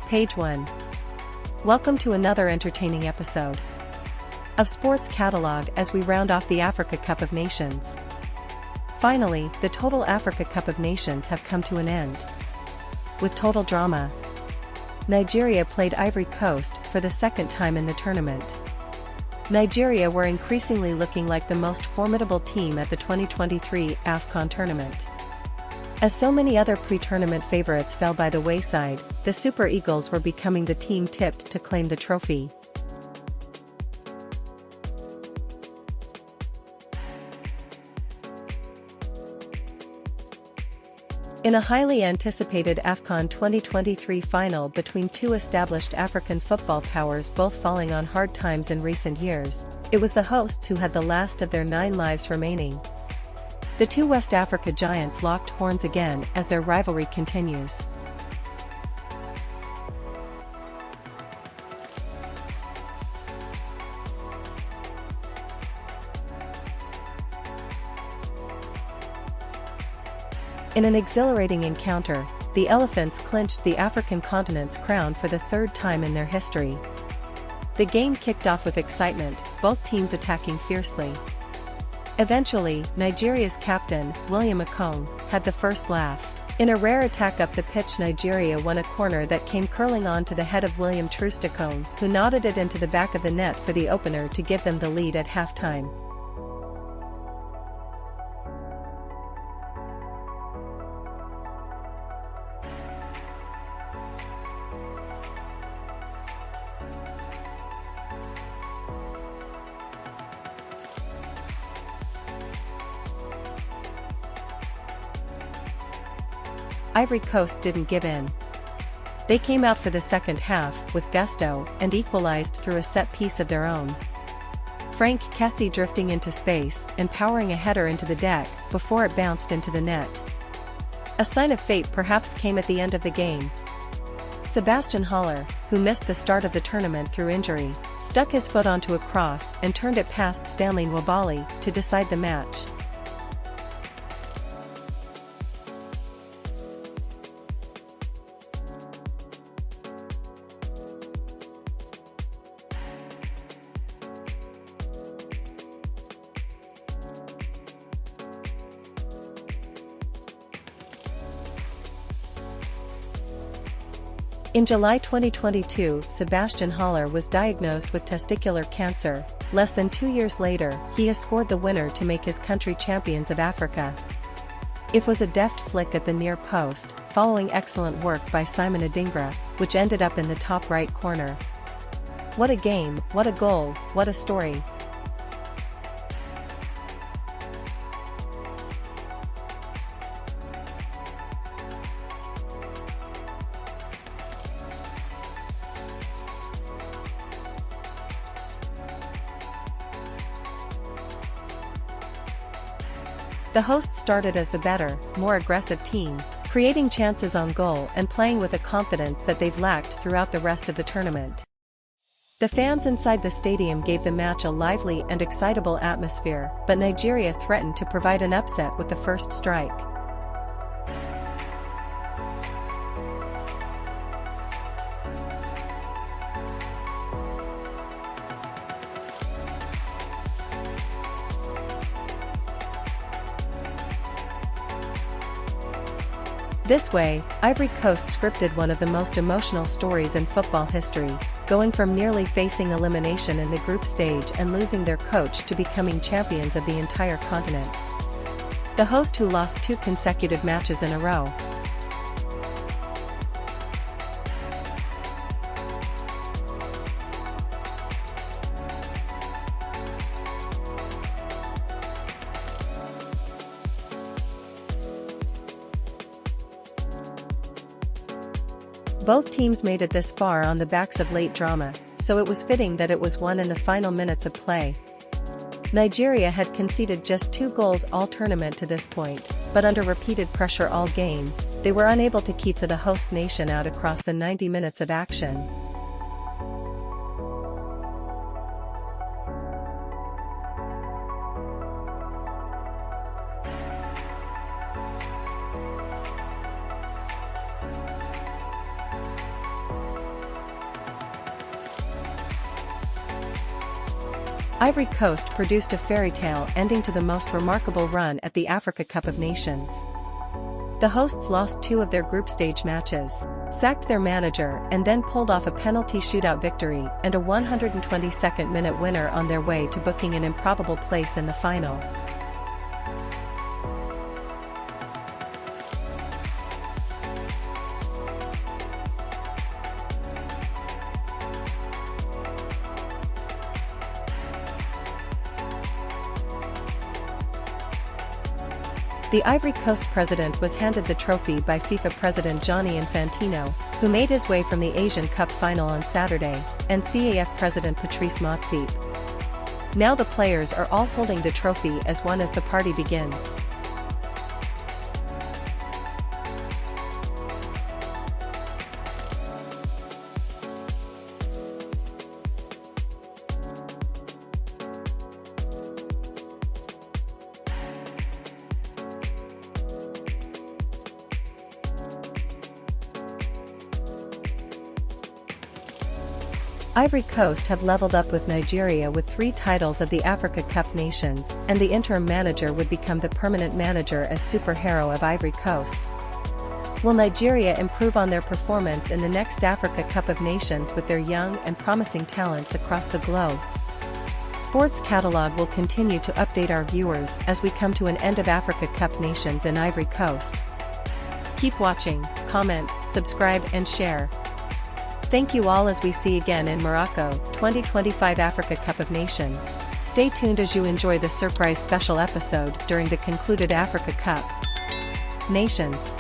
Page 1. Welcome to another entertaining episode of Sports Catalog as we round off the Africa Cup of Nations. Finally, the Total Africa Cup of Nations have come to an end. With total drama, Nigeria played Ivory Coast for the second time in the tournament. Nigeria were increasingly looking like the most formidable team at the 2023 AFCON tournament. As so many other pre-tournament favorites fell by the wayside, the Super Eagles were becoming the team tipped to claim the trophy. In a highly anticipated AFCON 2023 final between two established African football powers both falling on hard times in recent years, it was the hosts who had the last of their 9 lives remaining. The two West Africa giants locked horns again as their rivalry continues. In an exhilarating encounter, the Elephants clinched the African continent's crown for the third time in their history. The game kicked off with excitement, both teams attacking fiercely. Eventually, Nigeria's captain, William Akong, had the first laugh. In a rare attack up the pitch, Nigeria won a corner that came curling on to the head of William Troost-Ekong, who nodded it into the back of the net for the opener to give them the lead at halftime. Ivory Coast didn't give in. They came out for the second half with gusto and equalized through a set piece of their own. Frank Kessie drifting into space and powering a header into the deck before it bounced into the net. A sign of fate perhaps came at the end of the game. Sebastian Haller, who missed the start of the tournament through injury, stuck his foot onto a cross and turned it past Stanley Nwabali to decide the match. In July 2022, Sebastian Haller was diagnosed with testicular cancer. Less than 2 years later, he has scored the winner to make his country champions of Africa. It was a deft flick at the near post, following excellent work by Simon Adingra, which ended up in the top right corner. What a game, what a goal, what a story. The hosts started as the better, more aggressive team, creating chances on goal and playing with a confidence that they've lacked throughout the rest of the tournament. The fans inside the stadium gave the match a lively and excitable atmosphere, but Nigeria threatened to provide an upset with the first strike. This way, Ivory Coast scripted one of the most emotional stories in football history, going from nearly facing elimination in the group stage and losing their coach to becoming champions of the entire continent. The host who lost 2 consecutive matches in a row. Both teams made it this far on the backs of late drama, so it was fitting that it was won in the final minutes of play. Nigeria had conceded just 2 goals all tournament to this point, but under repeated pressure all game, they were unable to keep the host nation out across the 90 minutes of action. Ivory Coast produced a fairy tale ending to the most remarkable run at the Africa Cup of Nations. The hosts lost 2 of their group stage matches, sacked their manager and then pulled off a penalty shootout victory and a 122nd minute winner on their way to booking an improbable place in the final. The Ivory Coast president was handed the trophy by FIFA president Gianni Infantino, who made his way from the Asian Cup final on Saturday, and CAF president Patrice Motsepe. Now the players are all holding the trophy as one as the party begins. Ivory Coast have leveled up with Nigeria with 3 titles of the Africa Cup Nations, and the interim manager would become the permanent manager as superhero of Ivory Coast. Will Nigeria improve on their performance in the next Africa Cup of Nations with their young and promising talents across the globe? Sports Catalog will continue to update our viewers as we come to an end of Africa Cup Nations in Ivory Coast. Keep watching, comment, subscribe and share. Thank you all as we see again in Morocco, 2025 Africa Cup of Nations. Stay tuned as you enjoy the surprise special episode during the concluded Africa Cup Nations.